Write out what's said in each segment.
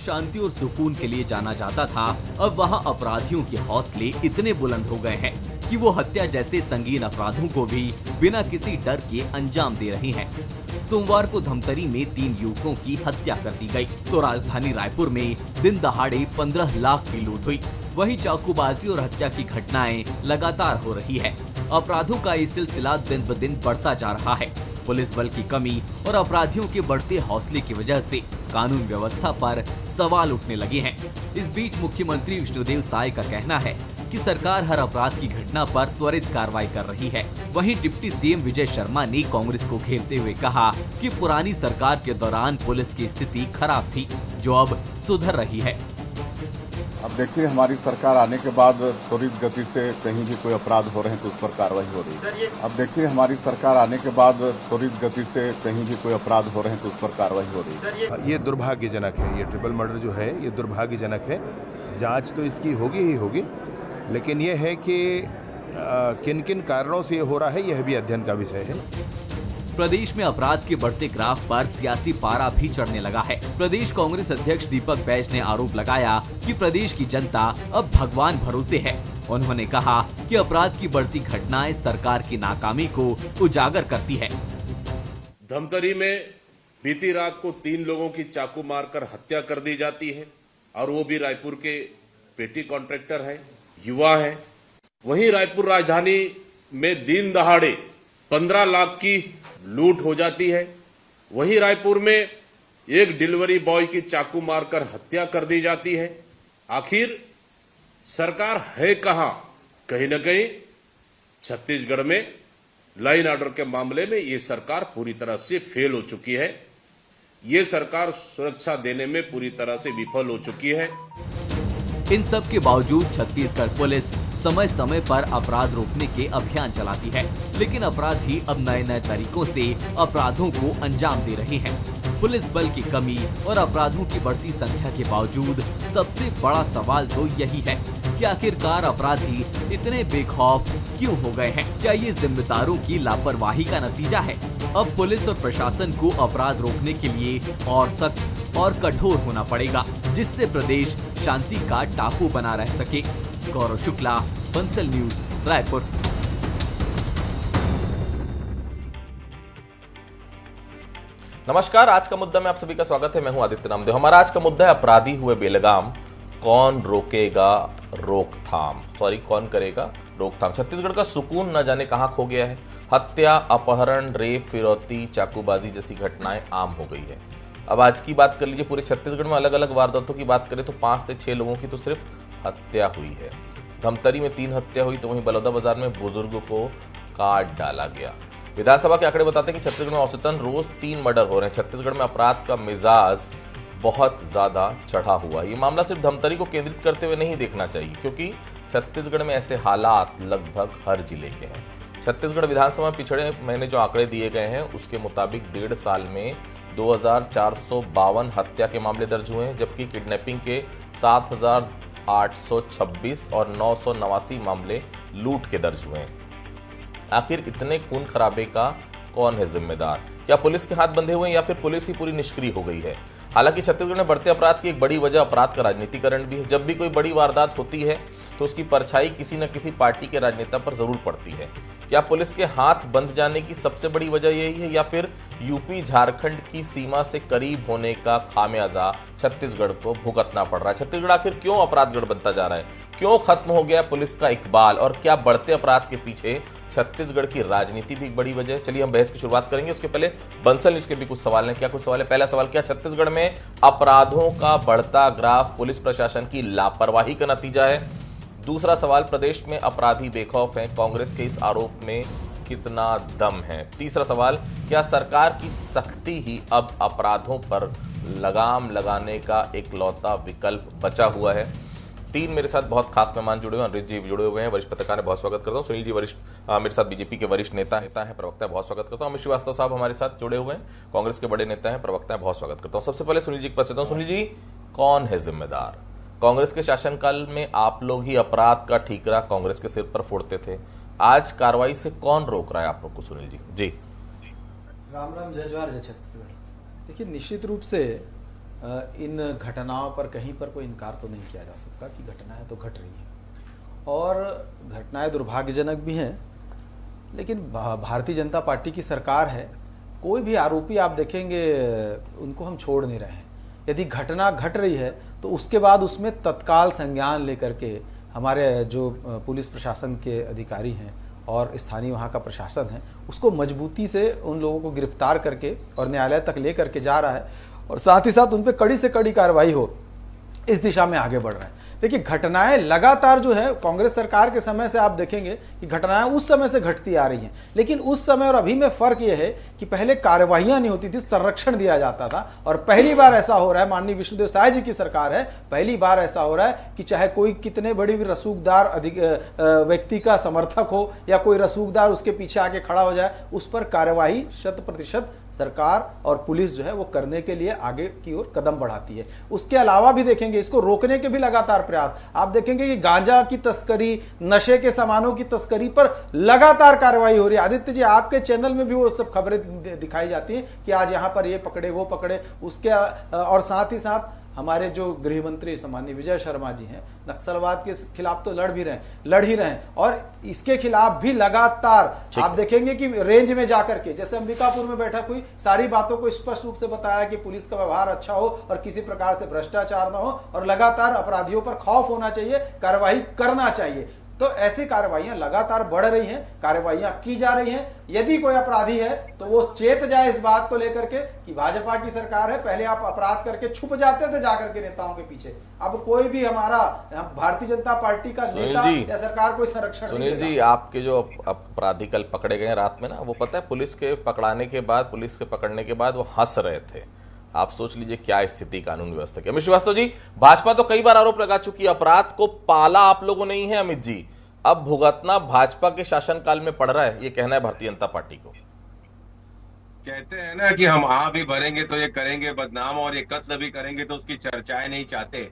शांति और सुकून के लिए जाना जाता था, अब वहां अपराधियों के हौसले इतने बुलंद हो गए हैं कि वो हत्या जैसे संगीन अपराधों को भी बिना किसी डर के अंजाम दे रहे हैं। सोमवार को धमतरी में 3 युवकों की हत्या कर दी गई, तो राजधानी रायपुर में दिन दहाड़े 15 लाख की लूट हुई। वहीं चाकूबाजी और हत्या की घटनाएं लगातार हो रही है। अपराधों का ये सिलसिला दिन ब दिन बढ़ता जा रहा है। पुलिस बल की कमी और अपराधियों के बढ़ते हौसले की वजह से कानून व्यवस्था पर सवाल उठने लगे हैं। इस बीच मुख्यमंत्री विष्णुदेव साय का कहना है कि सरकार हर अपराध की घटना पर त्वरित कार्रवाई कर रही है। वहीं डिप्टी सीएम विजय शर्मा ने कांग्रेस को घेरते हुए कहा कि पुरानी सरकार के दौरान पुलिस की स्थिति खराब थी, जो अब सुधर रही है। अब देखिए, हमारी सरकार आने के बाद त्वरित गति से कहीं भी कोई अपराध हो रहे हैं तो उस पर कार्रवाई हो रही है। अब देखिए, हमारी सरकार आने के बाद त्वरित गति से कहीं भी कोई अपराध हो रहे हैं तो उस पर कार्रवाई हो रही है। ये दुर्भाग्यजनक है, ये ट्रिपल मर्डर जो है ये दुर्भाग्यजनक है। जांच तो इसकी होगी ही होगी, लेकिन ये है कि किन किन कारणों से ये हो रहा है, यह भी अध्ययन का विषय है। प्रदेश में अपराध के बढ़ते ग्राफ पर सियासी पारा भी चढ़ने लगा है। प्रदेश कांग्रेस अध्यक्ष दीपक बैज ने आरोप लगाया कि प्रदेश की जनता अब भगवान भरोसे है। उन्होंने कहा कि अपराध की बढ़ती घटनाएं सरकार की नाकामी को उजागर करती है। धमतरी में बीती रात को 3 लोगों की चाकू मारकर हत्या कर दी जाती है, और वो भी रायपुर के पेटी कॉन्ट्रैक्टर है, युवा है। वहीं रायपुर राजधानी में दिन दहाड़े 15 लाख की लूट हो जाती है। वहीं रायपुर में एक डिलीवरी बॉय की चाकू मारकर हत्या कर दी जाती है। आखिर सरकार है कहां? कहीं न कहीं छत्तीसगढ़ में लाइन ऑर्डर के मामले में ये सरकार पूरी तरह से फेल हो चुकी है। ये सरकार सुरक्षा देने में पूरी तरह से विफल हो चुकी है। इन सब के बावजूद छत्तीसगढ़ पुलिस समय समय पर अपराध रोकने के अभियान चलाती है, लेकिन अपराधी अब नए नए तरीकों से अपराधों को अंजाम दे रहे हैं। पुलिस बल की कमी और अपराधों की बढ़ती संख्या के बावजूद सबसे बड़ा सवाल तो यही है कि आखिरकार अपराधी इतने बेखौफ क्यों हो गए हैं? क्या ये जिम्मेदारों की लापरवाही का नतीजा है? अब पुलिस और प्रशासन को अपराध रोकने के लिए और सख्त और कठोर होना पड़ेगा, जिससे प्रदेश शांति का टापू बना रह सके। गौरव शुक्ला, बंसल न्यूज, रायपुर। नमस्कार, आज का मुद्दा में आप सभी का स्वागत है। मैं हूं आदित्य नामदेव। हमारा आज का मुद्दा है अपराधी हुए बेलगाम, कौन रोकेगा रोकथाम, कौन करेगा रोकथाम। छत्तीसगढ़ का सुकून न जाने कहां खो गया है। हत्या, अपहरण, रेप, फिरौती, चाकूबाजी जैसी घटनाएं आम हो गई है। अब आज की बात कर लीजिए, पूरे छत्तीसगढ़ में अलग अलग वारदातों की बात करें तो 5 से 6 लोगों की तो सिर्फ हत्या हुई है। धमतरी में 3 हत्या हुई, तो वहीं बलौदाबाजार में बुजुर्ग को काट डाला गया। विधानसभा के आंकड़े बताते हैं कि छत्तीसगढ़ में औसतन रोज 3 मर्डर हो रहे हैं। छत्तीसगढ़ में अपराध का मिजाज बहुत ज्यादा चढ़ा हुआ है। ये मामला सिर्फ धमतरी को केंद्रित करते हुए नहीं देखना चाहिए, क्योंकि छत्तीसगढ़ में ऐसे हालात लगभग हर जिले के हैं। छत्तीसगढ़ विधानसभा में पिछड़े महीने जो आंकड़े दिए गए हैं उसके मुताबिक 1.5 साल में 2452 हत्या के मामले दर्ज हुए हैं, जबकि किडनैपिंग के 7826 और 989 मामले लूट के दर्ज हुए हैं। आखिर इतने खून खराबे का कौन है जिम्मेदार? क्या पुलिस के हाथ बंधे हुए हैं या फिर पुलिस ही पूरी निष्क्रिय हो गई है? हालांकि छत्तीसगढ़ में बढ़ते अपराध की एक बड़ी वजह अपराध का राजनीतिकरण भी है। जब भी कोई बड़ी वारदात होती है तो उसकी परछाई किसी न किसी पार्टी के राजनेता पर जरूर पड़ती है। क्या पुलिस के हाथ बंध जाने की सबसे बड़ी वजह यही है, या फिर यूपी झारखंड की सीमा से करीब होने का खामियाजा छत्तीसगढ़ को भुगतना पड़ रहा है? छत्तीसगढ़ आखिर क्यों अपराधगढ़ बनता जा रहा है? क्यों खत्म हो गया पुलिस का इकबाल? और क्या बढ़ते अपराध के पीछे छत्तीसगढ़ की राजनीति भी एक बड़ी वजह है? चलिए हम बहस की शुरुआत करेंगे। उसके पहले बंसल न्यूज के भी कुछ सवाल हैं। क्या कुछ सवाल है? पहला सवाल, क्या छत्तीसगढ़ में अपराधों का बढ़ता ग्राफ पुलिस प्रशासन की लापरवाही का नतीजा है? दूसरा सवाल, प्रदेश में अपराधी बेखौफ हैं, कांग्रेस के इस आरोप में कितना दम है? तीसरा सवाल, क्या सरकार की सख्ती ही अब अपराधों पर लगाम लगाने का इकलौता विकल्प बचा हुआ है? 3 मेरे साथ बहुत खास मेहमान जुड़े हुए हैं। अनिल जी जुड़े हुए हैं, वरिष्ठ पत्रकार है, बहुत स्वागत करता हूँ। सुनील जी वरिष्ठ मेरे साथ बीजेपी के वरिष्ठ नेता है, प्रवक्ता है, बहुत स्वागत करता हूँ। अमित श्रीवास्तव साहब हमारे साथ जुड़े हुए हैं, कांग्रेस के बड़े नेता है, प्रवक्ता है, बहुत स्वागत करता हूँ। सबसे पहले सुनील जी के पास हूँ। सुनील जी, कौन है जिम्मेदार? कांग्रेस के शासनकाल में आप लोग ही अपराध का ठीकरा कांग्रेस के सिर पर फोड़ते थे। आज कार्रवाई से कौन रोक रहा है आप लोग को? सुनील जी। राम राम, जय जोहार, जय छत्तीसगढ़। देखिए, निश्चित रूप से इन घटनाओं पर कहीं पर कोई इनकार तो नहीं किया जा सकता कि घटनाएं तो घट रही हैं और घटनाएं दुर्भाग्यजनक भी हैं, लेकिन भारतीय जनता पार्टी की सरकार है, कोई भी आरोपी आप देखेंगे उनको हम छोड़ नहीं रहे हैं। यदि घटना घट रही है तो उसके बाद उसमें तत्काल संज्ञान लेकर के हमारे जो पुलिस प्रशासन के अधिकारी हैं और स्थानीय वहाँ का प्रशासन है उसको मजबूती से उन लोगों को गिरफ्तार करके और न्यायालय तक ले करके जा रहा है और साथ ही साथ उन पर कड़ी से कड़ी कार्रवाई हो, इस दिशा में आगे बढ़ रहे हैं। देखिए घटनाएं लगातार जो है कांग्रेस सरकार के समय से आप देखेंगे कि घटनाएं उस समय से घटती आ रही हैं, लेकिन उस समय और अभी में फर्क यह है कि पहले कार्यवाहियां नहीं होती थी, संरक्षण दिया जाता था। और पहली बार ऐसा हो रहा है, माननीय विष्णुदेव साय जी की सरकार है, पहली बार ऐसा हो रहा है कि चाहे कोई कितने बड़ी भी रसूखदार व्यक्ति का समर्थक हो या कोई रसूखदार उसके पीछे आके खड़ा हो जाए, उस पर कार्यवाही 100% सरकार और पुलिस जो है वो करने के लिए आगे की ओर कदम बढ़ाती है। उसके अलावा भी देखेंगे इसको रोकने के भी लगातार प्रयास, आप देखेंगे कि गांजा की तस्करी, नशे के सामानों की तस्करी पर लगातार कार्रवाई हो रही है। आदित्य जी, आपके चैनल में भी वो सब खबरें दिखाई जाती हैं कि आज यहां पर ये पकड़े वो पकड़े, उसके और साथ ही साथ हमारे जो गृह मंत्री सामान्य विजय शर्मा जी हैं, नक्सलवाद के खिलाफ तो लड़ ही रहे हैं और इसके खिलाफ भी लगातार आप देखेंगे कि रेंज में जाकर के, जैसे अंबिकापुर में बैठक हुई, सारी बातों को स्पष्ट रूप से बताया कि पुलिस का व्यवहार अच्छा हो और किसी प्रकार से भ्रष्टाचार ना हो और लगातार अपराधियों पर खौफ होना चाहिए, कार्रवाई करना चाहिए। तो ऐसी कार्रवाइयां लगातार बढ़ रही हैं, कार्रवाइयां की जा रही हैं। यदि कोई अपराधी है तो वो चेत जाए इस बात को लेकर के कि भाजपा की सरकार है, पहले आप अपराध करके छुप जाते थे जाकर के नेताओं के पीछे, अब कोई भी हमारा भारतीय जनता पार्टी का नेता या सरकार कोई संरक्षण नहीं देगा। सुनील जी, आपके जो अपराधी कल पकड़े गए रात में ना, वो पता है पुलिस के पकड़ाने के बाद, पुलिस के पकड़ने के बाद वो हंस रहे थे। आप सोच लीजिए क्या स्थिति कानून व्यवस्था की। अमित श्रीवास्तव जी, भाजपा तो कई बार आरोप लगा चुकी है अपराध को पाला आप लोगों ने ही है अमित जी, अब भुगतना भाजपा के शासनकाल में पड़ रहा है, ये कहना है भारतीय जनता पार्टी को। कहते हैं ना कि हम आ भी भरेंगे तो ये करेंगे बदनाम और ये कत्ल भी करेंगे तो उसकी चर्चाएं नहीं चाहते।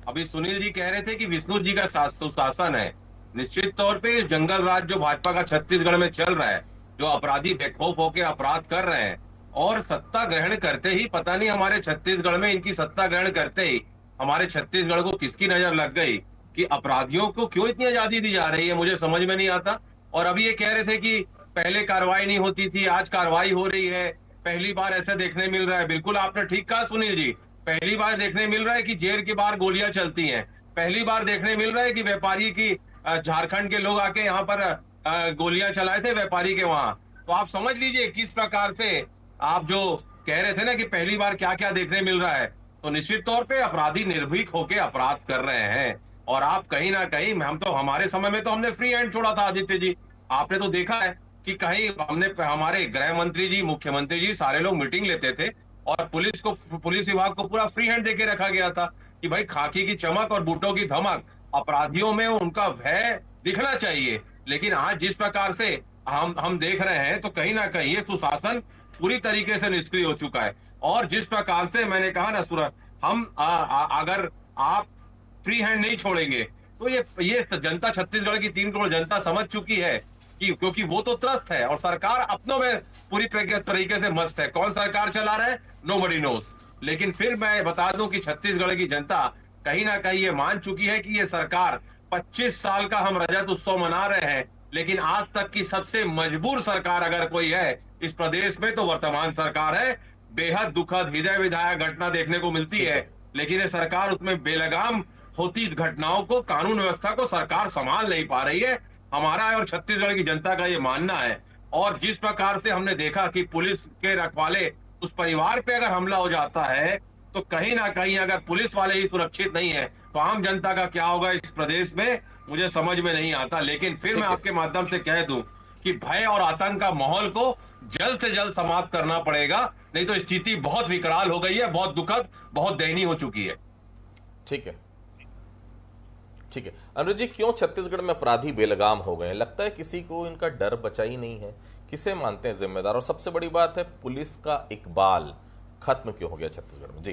अभी सुनील जी कह रहे थे कि विष्णु जी का सुशासन है। निश्चित तौर पे जंगल राज जो भाजपा का छत्तीसगढ़ में चल रहा है, जो अपराधी बेखौफ होकर अपराध कर रहे हैं और सत्ता ग्रहण करते ही, पता नहीं हमारे छत्तीसगढ़ में इनकी सत्ता ग्रहण करते ही हमारे छत्तीसगढ़ को किसकी नजर लग गई कि अपराधियों को क्यों इतनी आजादी दी जा रही है, मुझे समझ में नहीं आता। और अभी ये कह रहे थे कि पहले कार्रवाई नहीं होती थी, आज कार्रवाई हो रही है, पहली बार ऐसा देखने मिल रहा है। बिल्कुल आपने ठीक कहा सुनील जी, पहली बार देखने मिल रहा है कि जेल के बाहर गोलियां चलती हैं, पहली बार देखने मिल रहा है कि व्यापारी की झारखंड के लोग आके यहाँ पर गोलियां चलाए थे व्यापारी के वहां। तो आप समझ लीजिए किस प्रकार से आप जो कह रहे थे ना कि पहली बार क्या क्या देखने मिल रहा है, तो निश्चित तौर पे अपराधी निर्भीक होके अपराध कर रहे हैं। और आप कहीं ना कहीं, हम तो हमारे समय में तो हमने फ्री हैंड छोड़ा था आदित्य जी, आपने तो देखा है कि कहीं हमने, हमारे गृह मंत्री जी, मुख्यमंत्री जी, सारे लोग मीटिंग लेते थे और पुलिस विभाग को पूरा फ्री हैंड देके रखा गया था कि भाई खाकी की चमक और बूटों की धमक, अपराधियों में उनका भय दिखना चाहिए। लेकिन आज जिस प्रकार से हम देख रहे हैं तो कहीं ना कहीं ये सुशासन पूरी तरीके से निष्क्रिय हो चुका है। और जिस प्रकार से मैंने कहा ना सूरज, हम अगर आप फ्री हैंड नहीं छोड़ेंगे तो ये जनता, छत्तीसगढ़ की 3 करोड़ जनता समझ चुकी है कि, क्योंकि वो तो त्रस्त है और सरकार अपनों में पूरी तरीके से मस्त है। कौन सरकार चला रहा है, नोबडी नोज। लेकिन फिर मैं बता दूं कि छत्तीसगढ़ की जनता कहीं ना कहीं ये मान चुकी है कि ये सरकार, 25 साल का हम रजत उत्सव मना रहे हैं, लेकिन आज तक की सबसे मजबूर सरकार अगर कोई है इस प्रदेश में तो वर्तमान सरकार है। बेहद दुखद, हृदय विदारक घटना देखने को मिलती है, लेकिन ये सरकार उसमें बेलगाम होती घटनाओं को, कानून व्यवस्था को सरकार संभाल नहीं पा रही है। हमारा और छत्तीसगढ़ की जनता का ये मानना है। और जिस प्रकार से हमने देखा कि पुलिस के रखवाले, उस परिवार पे अगर हमला हो जाता है तो कहीं ना कहीं अगर पुलिस वाले ही सुरक्षित नहीं है तो आम जनता का क्या होगा इस प्रदेश में, मुझे समझ में नहीं आता। लेकिन फिर मैं आपके माध्यम से कह दूं कि भय और आतंक का माहौल को जल्द से जल्द समाप्त करना पड़ेगा, नहीं तो स्थिति बहुत विकराल हो गई है, बहुत दुखद, बहुत दयनीय हो चुकी है। ठीक है, ठीक है। अनुज जी, क्यों छत्तीसगढ़ में अपराधी बेलगाम हो गए? लगता है किसी को इनका डर बचा ही नहीं है। किसे मानते हैं जिम्मेदार? और सबसे बड़ी बात है, पुलिस का इकबाल खत्म क्यों हो गया छत्तीसगढ़ में? जी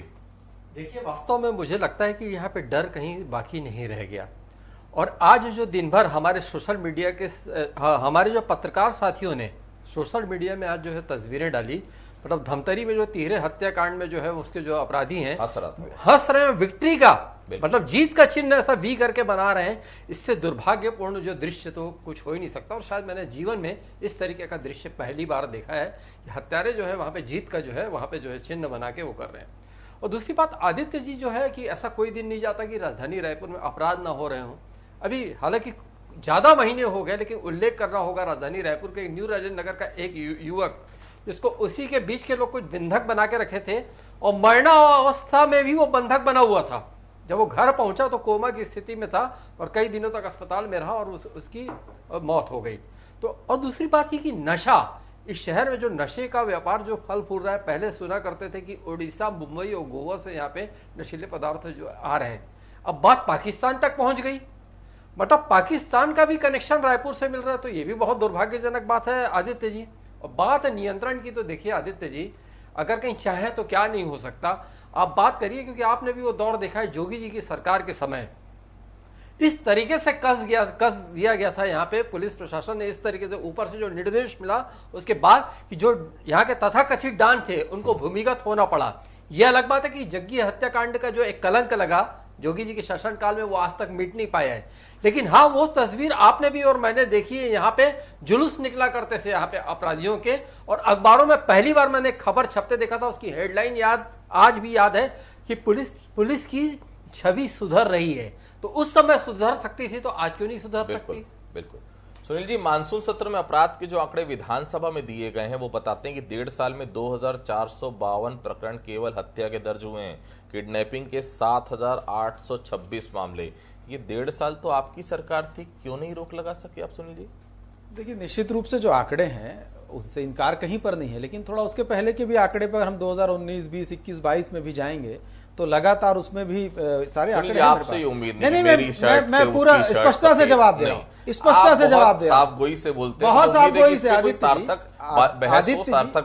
देखिए, वास्तव में मुझे लगता है कि यहाँ पे डर कहीं बाकी नहीं रह गया। और आज जो दिन भर हमारे सोशल मीडिया के हमारे जो पत्रकार साथियों ने सोशल मीडिया में आज जो है तस्वीरें डाली, मतलब धमतरी में जो तिहरे हत्याकांड में जो है उसके जो अपराधी हैं हंस रहे हैं विक्ट्री का, मतलब जीत का चिन्ह ऐसा वी करके बना रहे हैं। इससे दुर्भाग्यपूर्ण जो दृश्य तो कुछ हो ही नहीं सकता, और शायद मैंने जीवन में इस तरीके का दृश्य पहली बार देखा है कि हत्यारे जो है वहां पे जीत का जो है वहां पे जो है चिन्ह बना के वो कर रहे हैं। और दूसरी बात, आदित्य जी जो है कि ऐसा कोई दिन नहीं जाता कि राजधानी रायपुर में अपराध ना हो रहे हों। अभी हालांकि ज्यादा महीने हो गए, लेकिन उल्लेख करना होगा राजधानी रायपुर के न्यू राजेंद्र नगर का एक युवक, जिसको उसी के बीच के लोग कुछ बंधक बना के रखे थे और मरणावस्था में भी वो बंधक बना हुआ था। जब वो घर पहुंचा तो कोमा की स्थिति में था और कई दिनों तक अस्पताल में रहा और उसकी मौत हो गई। तो और दूसरी बात ये कि नशा, इस शहर में जो नशे का व्यापार जो फल फूल रहा है, पहले सुना करते थे कि उड़ीसा, मुंबई और गोवा से यहाँ पे नशीले पदार्थ जो आ रहे हैं, अब बात पाकिस्तान तक पहुंच गई। मतलब पाकिस्तान का भी कनेक्शन रायपुर से मिल रहा है, तो ये भी बहुत दुर्भाग्यजनक बात है आदित्य जी। और बात नियंत्रण की, तो देखिए आदित्य जी, अगर कहीं चाहे तो क्या नहीं हो सकता, आप बात करिए, क्योंकि आपने भी वो दौर देखा है जोगी जी की सरकार के समय। इस तरीके से कस दिया गया था यहाँ पे, पुलिस प्रशासन ने इस तरीके से ऊपर से जो निर्देश मिला, उसके बाद कि जो यहाँ के तथाकथित डॉन थे उनको भूमिगत होना पड़ा। यह अलग बात है कि जग्गी हत्याकांड का जो एक कलंक लगा जोगी जी के शासनकाल में, वो आज तक मिट नहीं पाया है। लेकिन हाँ, वो तस्वीर आपने भी और मैंने देखी है, यहाँ पे जुलूस निकला करते थे यहाँ पे अपराधियों के, और अखबारों में पहली बार मैंने खबर छपते देखा था, उसकी हेडलाइन आज भी याद है कि पुलिस की छवि सुधर रही है। तो उस समय सुधर सकती थी, तो आज क्यों नहीं सुधर सकती? बिल्कुल। सुनील जी, मानसून सत्र में अपराध के जो आंकड़े विधानसभा में दिए गए हैं वो बताते हैं कि 1.5 साल में 2452 प्रकरण केवल हत्या के दर्ज हुए हैं, किडनैपिंग के 7826 मामले। ये 1.5 साल तो आपकी सरकार थी, क्यों नहीं रोक लगा सके आप सुनील जी? देखिए, निश्चित रूप से जो आंकड़े हैं उनसे इनकार कहीं पर नहीं है, लेकिन थोड़ा उसके पहले के भी आंकड़े पर हम 2019, 20, 21, 22 में भी जाएंगे तो लगातार उसमें भी सारे आंकड़े आपसे उम्मीद नहीं, मैं पूरा स्पष्टता से जवाब दे रहा हूँ, स्पष्टता से जवाब दे रहा हूँ। साफ गोई से बोलते हैं, बहुत साफ गोई से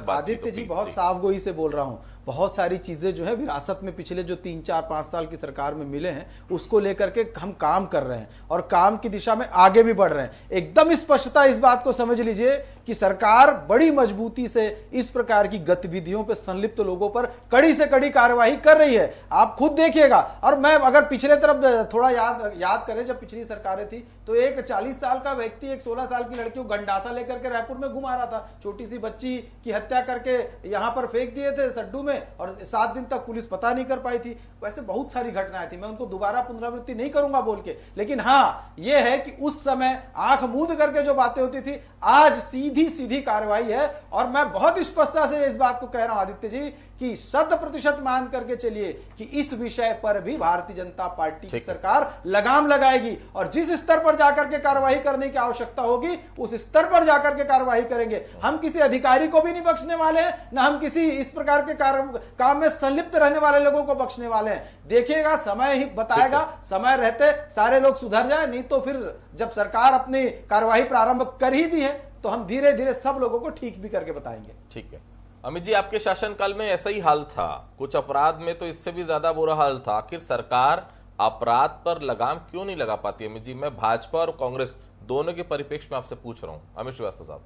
आदित्य जी बहुत साफ गोई से बोल रहा हूँ। बहुत सारी चीजें जो है विरासत में पिछले जो 3, 4, 5 साल की सरकार में मिले हैं, उसको लेकर के हम काम कर रहे हैं और काम की दिशा में आगे भी बढ़ रहे हैं। एकदम स्पष्टता इस बात को समझ लीजिए कि सरकार बड़ी मजबूती से इस प्रकार की गतिविधियों पर संलिप्त लोगों पर कड़ी से कड़ी कार्यवाही कर रही है। आप खुद देखिएगा। और मैं अगर पिछले तरफ थोड़ा याद करें, जब पिछली सरकारें थी तो एक 40 साल का व्यक्ति एक 16 साल की लड़की को गंडासा लेकर के रायपुर में घुमा रहा था, छोटी सी बच्ची की हत्या करके यहां पर फेंक दिए थे सड्डू में, और 7 दिन तक पुलिस पता नहीं कर पाई थी। वैसे बहुत सारी घटनाएं थी, मैं उनको दोबारा पुनरावृत्ति नहीं करूंगा बोल के, लेकिन हाँ यह है कि उस समय आंख मूंद करके जो बातें होती थी, आज सीधी सीधी कार्रवाई है। और मैं बहुत स्पष्टता से इस बात को कह रहा हूं आदित्य जी कि 100% मान करके चलिए कि इस विषय पर भी भारतीय जनता पार्टी की सरकार लगाम लगाएगी, और जिस स्तर पर जाकर के कार्रवाई करने की आवश्यकता होगी उस स्तर पर जाकर के कार्रवाई करेंगे। हम किसी अधिकारी को भी नहीं बख्शने वाले हैं, ना हम किसी इस प्रकार के काम में संलिप्त रहने वाले लोगों को बख्शने वाले हैं। देखिएगा, समय ही बताएगा, समय रहते सारे लोग सुधर जाए, नहीं तो फिर जब सरकार अपनी कार्यवाही प्रारंभ कर ही दी है तो हम धीरे धीरे सब लोगों को ठीक भी करके बताएंगे। ठीक है अमित जी, आपके शासनकाल में ऐसा ही हाल था, कुछ अपराध में तो इससे भी ज्यादा बुरा हाल था। आखिर सरकार अपराध पर लगाम क्यों नहीं लगा पाती? अमित जी, मैं भाजपा और कांग्रेस दोनों के परिप्रेक्ष्य में आपसे पूछ रहा हूं। अमित श्रीवास्तव साहब,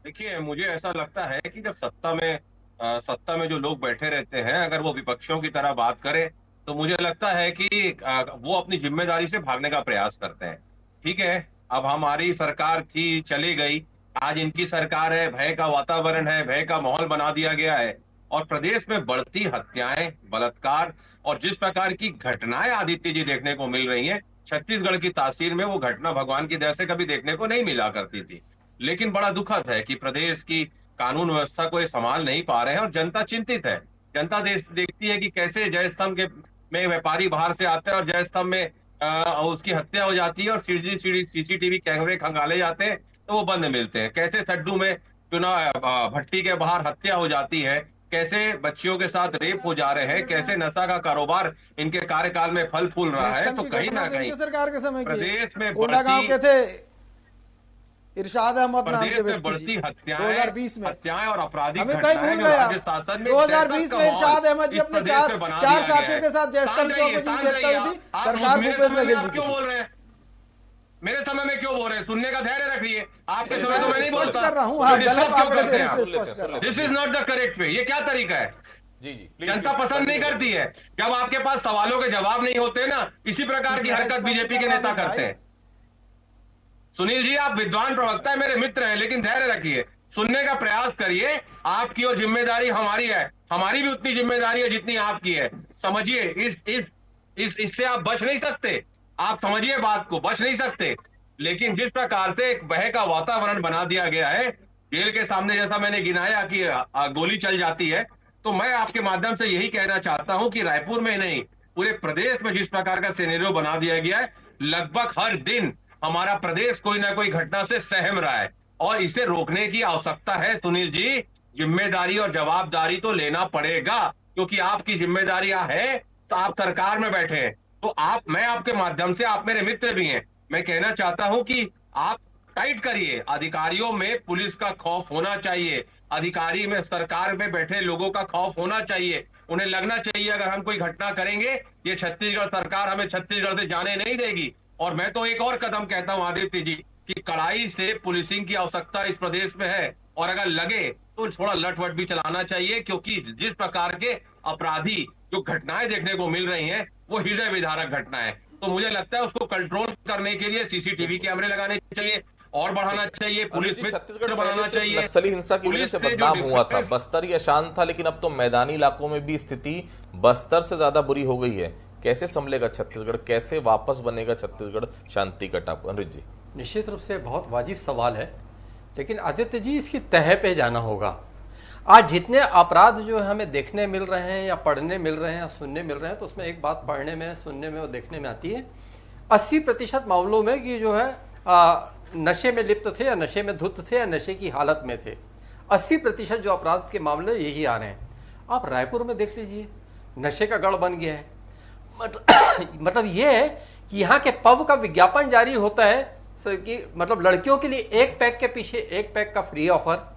देखिए, मुझे ऐसा लगता है कि जब सत्ता में जो लोग बैठे रहते हैं, अगर वो विपक्षों की तरह बात करें तो मुझे लगता है कि वो अपनी जिम्मेदारी से भागने का प्रयास करते हैं। ठीक है, अब हमारी सरकार थी, चली गई, आज इनकी सरकार है, भय का वातावरण है, भय का माहौल बना दिया गया है, और प्रदेश में बढ़ती हत्याएं, बलात्कार और जिस प्रकार की घटनाएं आदित्य जी देखने को मिल रही हैं, छत्तीसगढ़ की तासीर में वो घटना भगवान की दया से कभी देखने को नहीं मिला करती थी। लेकिन बड़ा दुखद है कि प्रदेश की कानून व्यवस्था को ये संभाल नहीं पा रहे हैं और जनता चिंतित है। जनता देखती है कि कैसे जय स्तंभ में व्यापारी बाहर से आते हैं और जय स्तंभ में उसकी हत्या हो जाती है और सीसीटीवी कैमरे खंगाले जाते हैं तो वो बंद मिलते हैं। कैसे सड्डू में चुनाव भट्टी के बाहर हत्या हो जाती है, कैसे बच्चियों के साथ रेप हो जा रहे हैं, कैसे नशा का कारोबार इनके कार्यकाल में फल फूल रहा है। तो कहीं ना कहीं सरकार के समय प्रदेश में इरशाद अहमद नाम के व्यक्ति बढ़ती 2020 में हत्याएं और आपराधिक हमें घटनाएं जो राज्य शासन में 2020 में इरशाद अहमद जी अपने चार साथियों के साथ जयस्तंभ चौक में सरकार भूपेश बघेल जी क्यों बोल रहे हैं? मेरे समय में क्यों बोल रहे हैं? सुनने का धैर्य रखिए। आपके समय तो मैं नहीं बोलता। कर रहा हूं, हाँ, डिस्टर्ब गलत क्यों आप करते हैं आप? स्पष्ट कर रहा हूं। This is not the correct way. ये क्या तरीका है? जी जी जनता पसंद नहीं करती है जब आपके पास सवालों के जवाब नहीं होते ना। इसी प्रकार की हरकत बीजेपी के नेता करते हैं। सुनील जी, आप विद्वान प्रवक्ता है, मेरे मित्र हैं, लेकिन धैर्य रखिए, सुनने का प्रयास करिए। आपकी और जिम्मेदारी हमारी है, हमारी भी उतनी जिम्मेदारी है जितनी आपकी है। समझिए, इससे आप बच नहीं सकते। आप समझिए बात को, बच नहीं सकते। लेकिन जिस प्रकार से एक भय का वातावरण बना दिया गया है जेल के सामने, जैसा मैंने गिनाया कि गोली चल जाती है, तो मैं आपके माध्यम से यही कहना चाहता हूं कि रायपुर में नहीं, पूरे प्रदेश में जिस प्रकार का सिनेरियो बना दिया गया है, लगभग हर दिन हमारा प्रदेश कोई ना कोई घटना से सहम रहा है और इसे रोकने की आवश्यकता है। सुनील जी, जिम्मेदारी और जवाबदारी तो लेना पड़ेगा, क्योंकि आपकी जिम्मेदारियां है, आप सरकार में बैठे हैं। तो मैं आपके माध्यम से, आप मेरे मित्र भी हैं, मैं कहना चाहता हूं कि आप टाइट करिए। अधिकारियों में पुलिस का खौफ होना चाहिए, अधिकारी में सरकार में बैठे लोगों का खौफ होना चाहिए। उन्हें लगना चाहिए अगर हम कोई घटना करेंगे, ये छत्तीसगढ़ सरकार हमें छत्तीसगढ़ से जाने नहीं देगी। और मैं तो एक और कदम कहता हूं आदित्य जी, कि कड़ाई से पुलिसिंग की आवश्यकता इस प्रदेश में है, और अगर लगे तो थोड़ा लटवट भी चलाना चाहिए, क्योंकि जिस प्रकार के अपराधी जो घटनाएं देखने को मिल रही हैं वो हृदय विदारक घटना है। तो मुझे लगता है उसको कंट्रोल करने के लिए सीसीटीवी कैमरे लगाने चाहिए और बढ़ाना चाहिए, पुलिस में छत्तीसगढ़ बढ़ाना चाहिए। नक्सली हिंसा की वजह से बदनाम हुआ था, बस्तर या शांत था, लेकिन अब तो मैदानी इलाकों में भी स्थिति बस्तर से ज्यादा बुरी हो गई है। कैसे संभलेगा छत्तीसगढ़, कैसे वापस बनेगा छत्तीसगढ़ शांति का टापू? अनुज जी, निश्चित रूप से बहुत वाजिब सवाल है, लेकिन आदित्य जी इसकी तह पे जाना होगा। आज जितने अपराध जो हमें देखने मिल रहे हैं या पढ़ने मिल रहे हैं या सुनने मिल रहे हैं, तो उसमें एक बात पढ़ने में, सुनने में और देखने में आती है, 80% मामलों में कि जो है नशे में लिप्त थे या नशे में धुत थे या नशे की हालत में थे। 80% जो अपराध के मामले यही आ रहे हैं। आप रायपुर में देख लीजिए, नशे का गढ़ बन गया है। मतलब ये है कि यहाँ के पब का विज्ञापन जारी होता है कि मतलब लड़कियों के लिए एक पैक के पीछे एक पैक का फ्री ऑफर,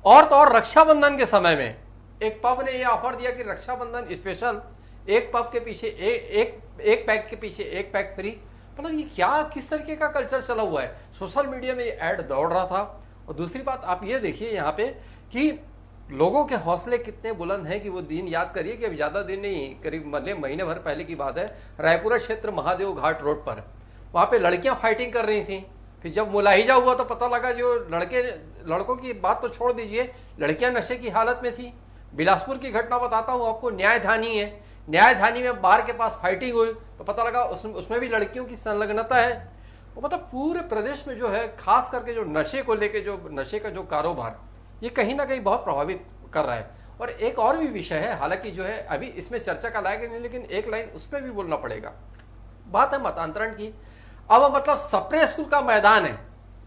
और तो और रक्षाबंधन के समय में एक पब ने यह ऑफर दिया कि रक्षाबंधन स्पेशल, एक पब के पीछे एक पैक के पीछे एक पैक फ्री। मतलब ये क्या, किस तरीके का कल्चर चला हुआ है? सोशल मीडिया में ये ऐड दौड़ रहा था। और दूसरी बात आप ये देखिए यहाँ पे कि लोगों के हौसले कितने बुलंद हैं कि वो दिन याद करिए कि अब ज्यादा दिन नहीं, करीब महीने भर पहले की बात है, रायपुरा क्षेत्र महादेव घाट रोड पर वहां पे लड़कियां फाइटिंग कर रही थी। फिर जब मुलाहिजा हुआ तो पता लगा जो लड़कों की बात तो छोड़ दीजिए, लड़कियां नशे की हालत में थी। बिलासपुर की घटना बताता हूं आपको, न्यायधानी है, न्यायधानी में बार के पास फाइटिंग हुई तो पता लगा उसमें भी लड़कियों की संलग्नता है। तो मतलब पूरे प्रदेश में जो है, खास करके जो नशे को लेके, जो नशे का जो कारोबार, ये कहीं ना कहीं बहुत प्रभावित कर रहा है। और एक और भी विषय है, हालांकि जो है अभी इसमें चर्चा का लायक नहीं, लेकिन एक लाइन उस पर भी बोलना पड़ेगा। बात है मतांतरण की। अब मतलब सप्रे स्कूल का मैदान है,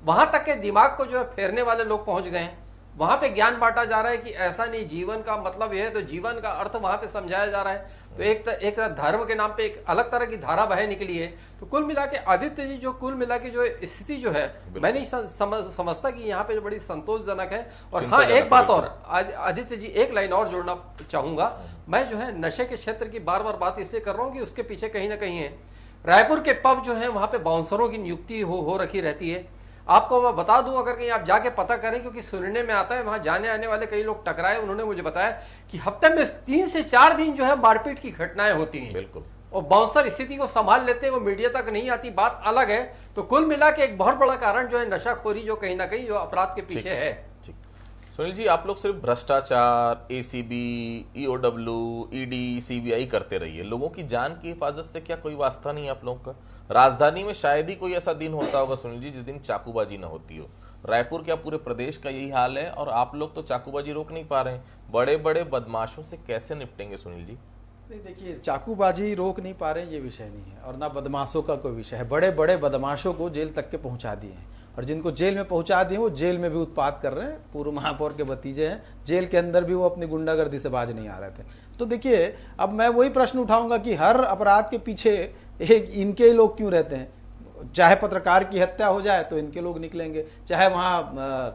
वहां तक के दिमाग को जो है फेरने वाले लोग पहुंच गए हैं। वहां पे ज्ञान बांटा जा रहा है कि ऐसा नहीं, जीवन का मतलब यह है, तो जीवन का अर्थ वहां पे समझाया जा रहा है। तो एक धर्म के नाम पे एक अलग तरह की धारा बह निकली है। तो कुल मिला के आदित्य जी, जो कुल मिला के जो स्थिति जो है, मैं नहीं समझता कि यहाँ पे बड़ी संतोषजनक है। और हाँ, एक बात और आदित्य जी, एक लाइन और जोड़ना चाहूंगा मैं, जो है नशे के क्षेत्र की बार बार बात इसलिए कर रहा हूँ कि उसके पीछे कहीं ना कहीं है रायपुर के पब जो है, वहां पे बाउंसरों की नियुक्ति हो रखी रहती है। आपको मैं बता दूं, अगर कहीं आप जाके पता करें, क्योंकि सुनने में आता है वहां जाने आने वाले कई लोग टकराए, उन्होंने मुझे बताया कि हफ्ते में 3 से 4 दिन जो है मारपीट की घटनाएं होती हैं। बिल्कुल। और बाउंसर स्थिति को संभाल लेते हैं, वो मीडिया तक नहीं आती, बात अलग है। तो कुल मिला के एक बहुत बड़ा कारण जो है नशाखोरी, जो कहीं ना कहीं जो अपराध के पीछे है। सुनील जी, आप लोग सिर्फ भ्रष्टाचार, एसीबी, ईओडब्ल्यू, ईडी, सीबीआई करते रहिए, लोगों की जान की हिफाजत से क्या कोई वास्ता नहीं है आप लोगों का? राजधानी में शायद ही कोई ऐसा दिन होता होगा सुनील जी जिस दिन चाकूबाजी ना होती हो। रायपुर क्या पूरे प्रदेश का यही हाल है? और आप लोग तो चाकूबाजी रोक नहीं पा रहे हैं, बड़े बड़े बदमाशों से कैसे निपटेंगे सुनील जी? नहीं, देखिए, चाकूबाजी रोक नहीं पा रहे हैं ये विषय नहीं है, और ना बदमाशों का कोई विषय है। बड़े बड़े बदमाशों को जेल तक के पहुंचा दिए हैं, और जिनको जेल में पहुंचा दिए वो जेल में भी उत्पात कर रहे हैं। पूर्व महापौर के भतीजे हैं, जेल के अंदर भी वो अपनी गुंडागर्दी से बाज नहीं आ रहे थे। तो देखिए, अब मैं वही प्रश्न उठाऊंगा कि हर अपराध के पीछे एक इनके लोग क्यों रहते हैं? चाहे पत्रकार की हत्या हो जाए तो इनके लोग निकलेंगे, चाहे वहां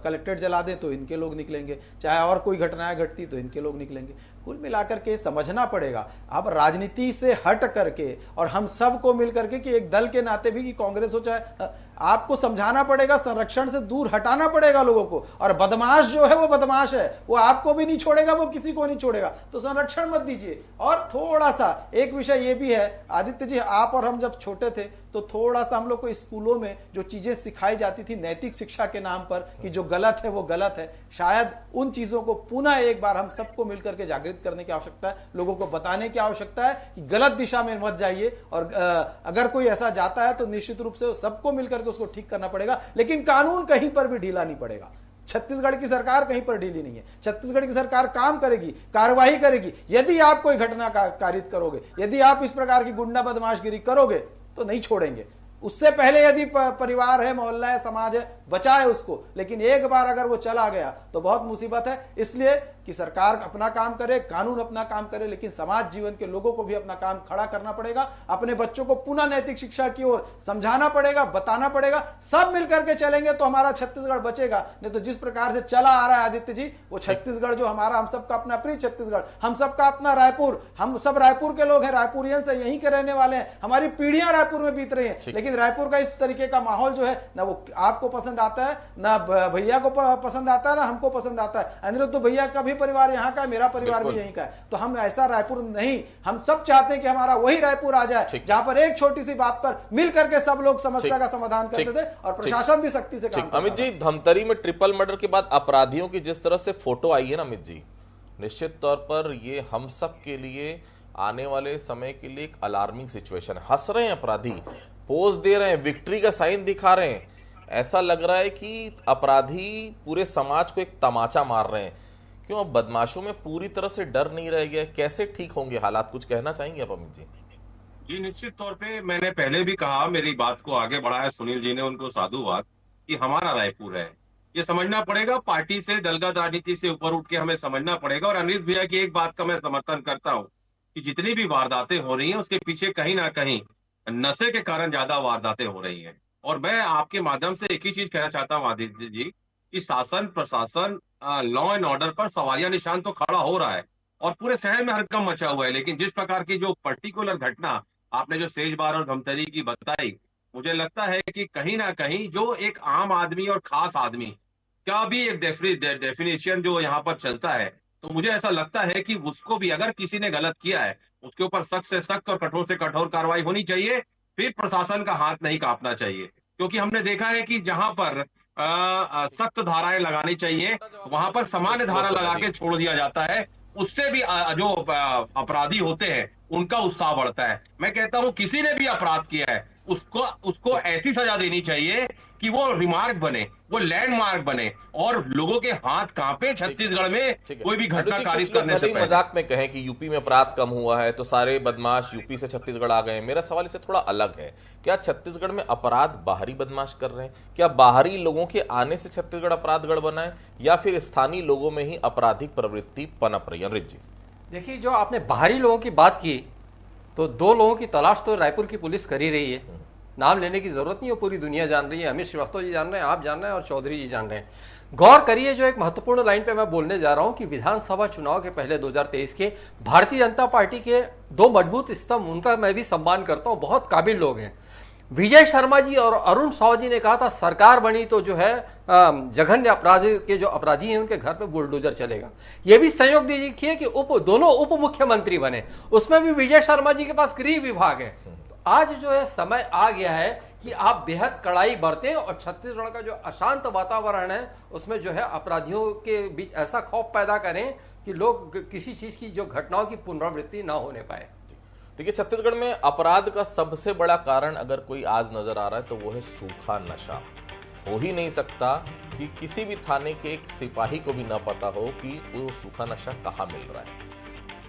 कलेक्ट्रेट जला दें तो इनके लोग निकलेंगे, चाहे और कोई घटनाएं घटती तो इनके लोग निकलेंगे। कुल मिलाकर के समझना पड़ेगा। अब राजनीति से हट करके और हम सबको मिल करके कि एक दल के नाते भी कि कांग्रेस हो चाहे, आपको समझाना पड़ेगा, संरक्षण से दूर हटाना पड़ेगा लोगों को। और बदमाश जो है वो बदमाश है, वो आपको भी नहीं छोड़ेगा, वो किसी को नहीं छोड़ेगा, तो संरक्षण मत दीजिए। और थोड़ा सा एक विषय ये भी है आदित्य जी, आप और हम जब छोटे थे तो थोड़ा सा हम लोग को स्कूलों में जो चीजें सिखाई जाती थी नैतिक शिक्षा के नाम पर कि जो गलत है वो गलत है, शायद उन चीजों को पुनः एक बार हम सबको मिलकर के जागृत करने की आवश्यकता है, लोगों को बताने की आवश्यकता है कि गलत दिशा में मत जाइए। और अगर कोई ऐसा जाता है तो निश्चित रूप से सबको मिलकर के उसको ठीक करना पड़ेगा, लेकिन कानून कहीं पर भी ढीला नहीं पड़ेगा। छत्तीसगढ़ की सरकार कहीं पर ढीली नहीं है, छत्तीसगढ़ की सरकार काम करेगी, कार्रवाई करेगी। यदि आप कोई घटना कारित करोगे, यदि आप इस प्रकार की गुंडा बदमाशगिरी करोगे तो नहीं छोड़ेंगे। उससे पहले यदि परिवार है, मोहल्ला है, समाज है, बचाए उसको, लेकिन एक बार अगर वो चला गया तो बहुत मुसीबत है। इसलिए कि सरकार अपना काम करे, कानून अपना काम करे, लेकिन समाज जीवन के लोगों को भी अपना काम खड़ा करना पड़ेगा। अपने बच्चों को पुनः नैतिक शिक्षा की ओर समझाना पड़ेगा, बताना पड़ेगा। सब मिलकर के चलेंगे तो हमारा छत्तीसगढ़ बचेगा। नहीं तो जिस प्रकार से चला आ रहा है आदित्य जी, वो छत्तीसगढ़ जो हमारा, हम सबका अपना प्रिय छत्तीसगढ़, हम सबका अपना रायपुर, हम सब रायपुर के लोग हैं, रायपुरियन से यहीं के रहने वाले हैं, हमारी पीढ़ियां रायपुर में बीत रही हैं, लेकिन रायपुर का इस तरीके का माहौल जो है ना वो आपको पसंद आता है, ना भैया को पसंद आता है, ना हमको पसंद आता है। अनिरुद्ध भैया का भी परिवार यहाँ का है, मेरा परिवार भी यहीं का है। तो हम ऐसा रायपुर नहीं, हम सब चाहते हैं कि हमारा वही रायपुर आ जाए जहां पर एक छोटी सी बात पर मिल करके सब लोग समस्या का समाधान करते थे और प्रशासन भी सख्ती से काम करता था। अमित जी, धमतरी में ट्रिपल मर्डर के बाद अपराधियों की जिस तरह से फोटो आई है ना अमित जी, निश्चित तौर पर ये हम सब के लिए आने वाले समय के लिए एक अलार्मिंग सिचुएशन है। हंस रहे हैं अपराधी, पोज दे रहे हैं, विक्ट्री का साइन दिखा रहे हैं। ऐसा लग रहा है कि अपराधी पूरे समाज को एक तमाचा मार रहे हैं। क्यों अब बदमाशों में पूरी तरह से डर नहीं रह गया? कैसे ठीक होंगे हालात? कुछ कहना चाहेंगे आप अमित जी? जी निश्चित तौर पे मैंने पहले भी कहा, मेरी बात को आगे बढ़ाया सुनील जी ने, उनको साधुवाद कि हमारा रायपुर है। ये समझना पड़ेगा, पार्टी से, दलगत राजनीति से ऊपर उठ के हमें समझना पड़ेगा। और अनिल भैया की एक बात का मैं समर्थन करता हूँ कि जितनी भी वारदातें हो रही हैं उसके पीछे कहीं ना कहीं नशे के कारण ज्यादा वारदातें हो रही हैं। और मैं आपके माध्यम से एक ही चीज कहना चाहता हूँ आदित्य जी कि शासन प्रशासन लॉ एंड ऑर्डर पर सवालिया निशान तो खड़ा हो रहा है और पूरे शहर में हड़कंप मचा हुआ है। लेकिन जिस प्रकार की जो पर्टिकुलर घटना आपने जो सेजबार और धमतरी की बताई, मुझे लगता है कि कहीं ना कहीं जो एक आम आदमी और खास आदमी का भी एक डेफिनेशन जो यहाँ पर चलता है, तो मुझे ऐसा लगता है कि उसको भी अगर किसी ने गलत किया है उसके ऊपर सख्त से सख्त और कठोर से कठोर कार्रवाई होनी चाहिए। फिर प्रशासन का हाथ नहीं कांपना चाहिए, क्योंकि हमने देखा है कि जहां पर सख्त धाराएं लगानी चाहिए वहां पर सामान्य धारा लगा के छोड़ दिया जाता है। उससे भी जो अपराधी होते हैं उनका उत्साह बढ़ता है। मैं कहता हूं किसी ने भी अपराध किया है उसको ऐसी सजा देनी चाहिए कि वो रिमार्क बने, वो लैंडमार्क बने और लोगों के हाथ कांपे छत्तीसगढ़ में कोई भी घटना कारित करने से पहले। मजाक में कहें कि यूपी में अपराध कम हुआ है तो सारे बदमाश यूपी से छत्तीसगढ़ आ गए। मेरा सवाल इससे थोड़ा अलग है। क्या छत्तीसगढ़ में अपराध बाहरी बदमाश कर रहे हैं? क्या बाहरी लोगों के आने से छत्तीसगढ़ अपराधगढ़ बना है या फिर स्थानीय लोगों में ही आपराधिक प्रवृत्ति पनप रही है? अमृत जी, देखिए, जो आपने बाहरी लोगों की बात की तो 2 लोगों की तलाश तो रायपुर की पुलिस कर ही रही है। नाम लेने की जरूरत नहीं है, पूरी दुनिया जान रही है। अमित श्रीवास्तव जी जान रहे हैं, आप जान रहे हैं और चौधरी जी जान रहे हैं। गौर करिए, जो एक महत्वपूर्ण लाइन पे मैं बोलने जा रहा हूं कि विधानसभा चुनाव के पहले 2023 के भारतीय जनता पार्टी के 2 मजबूत स्तंभ, उनका मैं भी सम्मान करता हूं, बहुत काबिल लोग हैं। विजय शर्मा जी और अरुण साव जी ने कहा था सरकार बनी तो जो है जघन्य अपराध के जो अपराधी हैं उनके घर पे बुलडोजर चलेगा। ये भी संयोग दीजिए कि दोनों उप मुख्यमंत्री बने, उसमें भी विजय शर्मा जी के पास गृह विभाग है। तो आज जो है समय आ गया है कि आप बेहद कड़ाई बरतें और छत्तीसगढ़ का जो अशांत वातावरण है उसमें जो है अपराधियों के बीच ऐसा खौफ पैदा करें कि लोग किसी चीज की जो घटनाओं की पुनरावृत्ति ना होने पाए। देखिए, छत्तीसगढ़ में अपराध का सबसे बड़ा कारण अगर कोई आज नजर आ रहा है तो वो है सूखा नशा। हो ही नहीं सकता कि किसी भी थाने के एक सिपाही को भी ना पता हो कि वो सूखा नशा कहाँ मिल रहा है।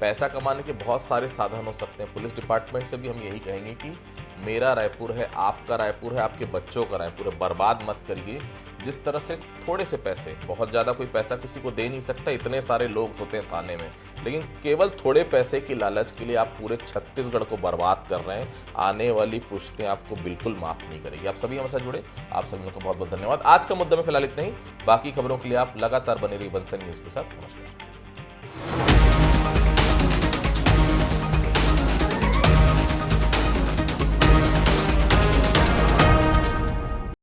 पैसा कमाने के बहुत सारे साधन हो सकते हैं। पुलिस डिपार्टमेंट से भी हम यही कहेंगे कि मेरा रायपुर है, आपका रायपुर है, आपके बच्चों का रायपुर है, बर्बाद मत करिए। जिस तरह से थोड़े से पैसे, बहुत ज़्यादा कोई पैसा किसी को दे नहीं सकता, इतने सारे लोग होते हैं थाने में, लेकिन केवल थोड़े पैसे की लालच के लिए आप पूरे छत्तीसगढ़ को बर्बाद कर रहे हैं। आने वाली पुश्तें आपको बिल्कुल माफ़ नहीं करेगी। आप सभी हमारे साथ जुड़े, आप सभी लोगों को बहुत बहुत धन्यवाद। आज का मुद्दा में फिलहाल इतना ही। बाकी खबरों के लिए आप लगातार बने रहिए बंसल न्यूज़ के साथ। नमस्कार।